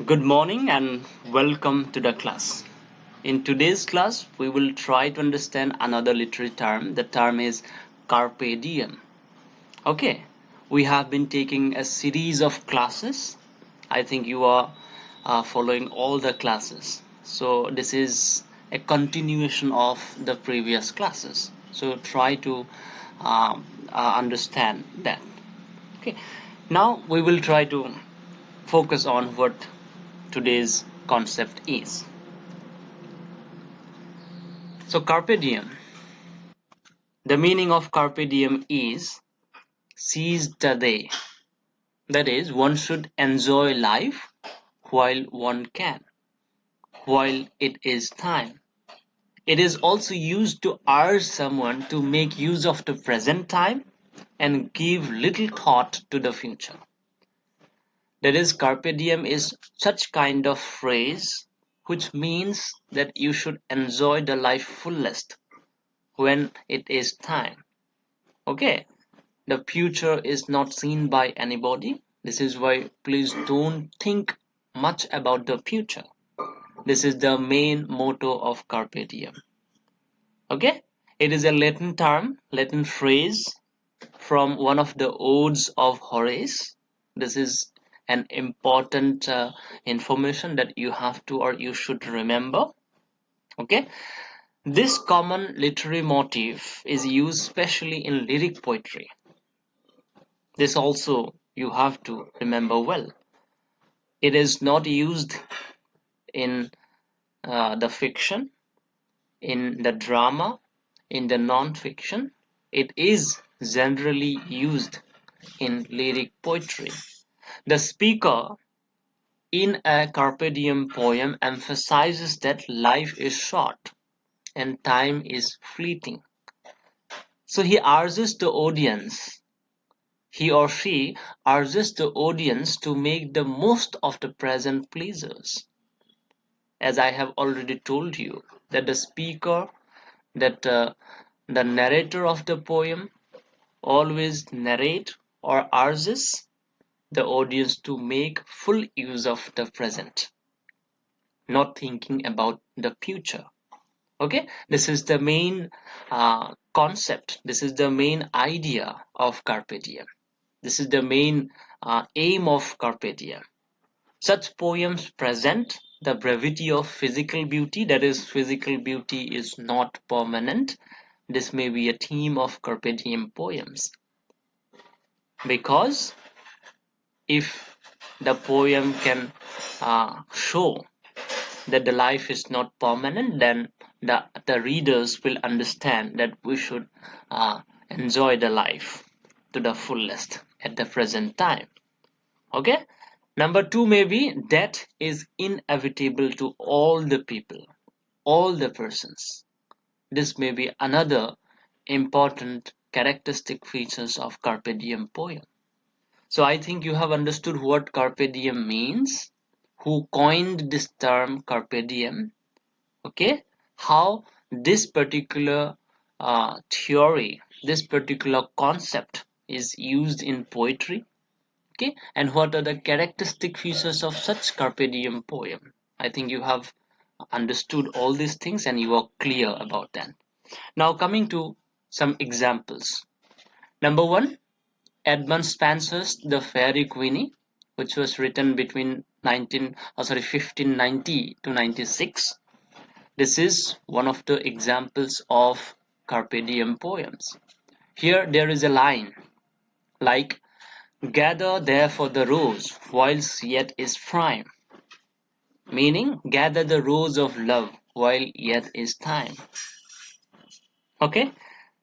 Good morning and welcome to the class. In today's class, we will try to understand another literary term. The term is carpe diem. Okay, we have been taking a series of classes. I think you are following all the classes. So, this is a continuation of the previous classes. So, try to understand that. Okay, now we will try to focus on what today's concept is. So, carpe diem. The meaning of carpe diem is seize the day. That is, one should enjoy life while one can, while it is time. It is also used to urge someone to make use of the present time and give little thought to the future. That is, carpe diem is such kind of phrase which means that you should enjoy the life fullest when it is time. Okay, the future is not seen by anybody. This is why please don't think much about the future. This is the main motto of carpe diem. Okay, it is a Latin term, Latin phrase from one of the odes of Horace. This is an important information that you have to or you should remember. Okay, this common literary motif is used especially in lyric poetry. This also you have to remember well. It is not used in the fiction, in the drama, in the non-fiction. It is generally used in lyric poetry. The speaker in a Carpe Diem poem emphasizes that life is short and time is fleeting. So he or she urges the audience to make the most of the present pleasures. As I have already told you, that the narrator of the poem always narrate or urges the audience to make full use of the present, not thinking about the future. Okay, this is the main concept. This is the main idea of carpe diem. This is the main aim of carpe diem. Such poems present the brevity of physical beauty, that is, physical beauty is not permanent. This may be a theme of carpe diem poems because if the poem can show that the life is not permanent, then the readers will understand that we should enjoy the life to the fullest at the present time. Okay, number two may be death is inevitable to all the people, all the persons. This may be another important characteristic features of carpe diem poem. So I think you have understood what carpe diem means, who coined this term carpe diem, okay, how this particular theory, this particular concept is used in poetry, okay, and what are the characteristic features of such carpe diem poem. I think you have understood all these things and you are clear about that. Now coming to some examples. Number one, Edmund Spenser's The Faerie Queene, which was written between 1590 to 96. This is one of the examples of carpe diem poems. Here there is a line like, gather therefore the rose whilst yet is prime, meaning gather the rose of love while yet is time. Okay,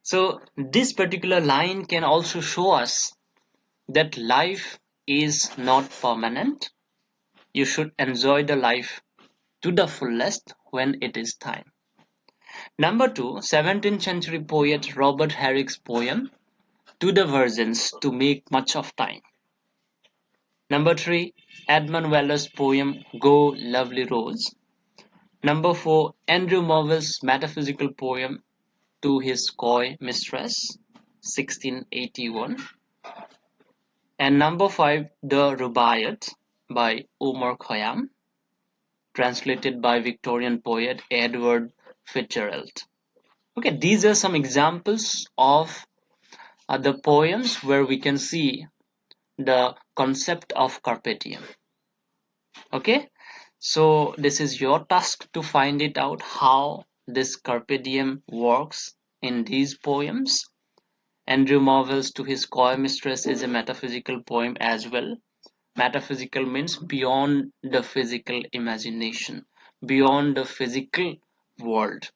so this particular line can also show us that life is not permanent. You should enjoy the life to the fullest when it is time. Number two, 17th century poet Robert Herrick's poem To the Virgins to Make Much of Time. Number three, Edmund Weller's poem Go Lovely Rose. Number four, Andrew Marvell's metaphysical poem To His Coy Mistress, 1681. And number five, The Rubaiyat by Omar Khayyam, translated by Victorian poet Edward Fitzgerald. Okay, these are some examples of the poems where we can see the concept of carpe diem. Okay, so this is your task to find it out how this carpe diem works in these poems. Andrew Marvell's To His Coy Mistress is a metaphysical poem as well. Metaphysical means beyond the physical imagination, beyond the physical world.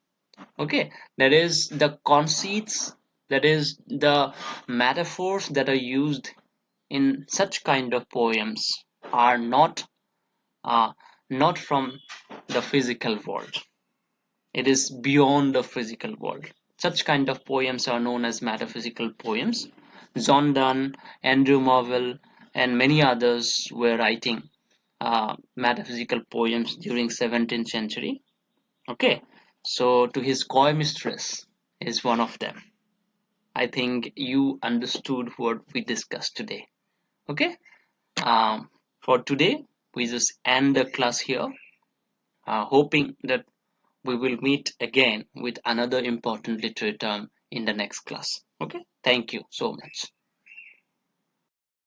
Okay, that is the conceits, that is the metaphors that are used in such kind of poems are uh, not from the physical world. It is beyond the physical world. Such kind of poems are known as metaphysical poems. John Donne, Andrew Marvell, and many others were writing metaphysical poems during 17th century. Okay, so To His Coy Mistress is one of them. I think you understood what we discussed today. Okay, for today we just end the class here, hoping that we will meet again with another important literary term in the next class. Okay, thank you so much.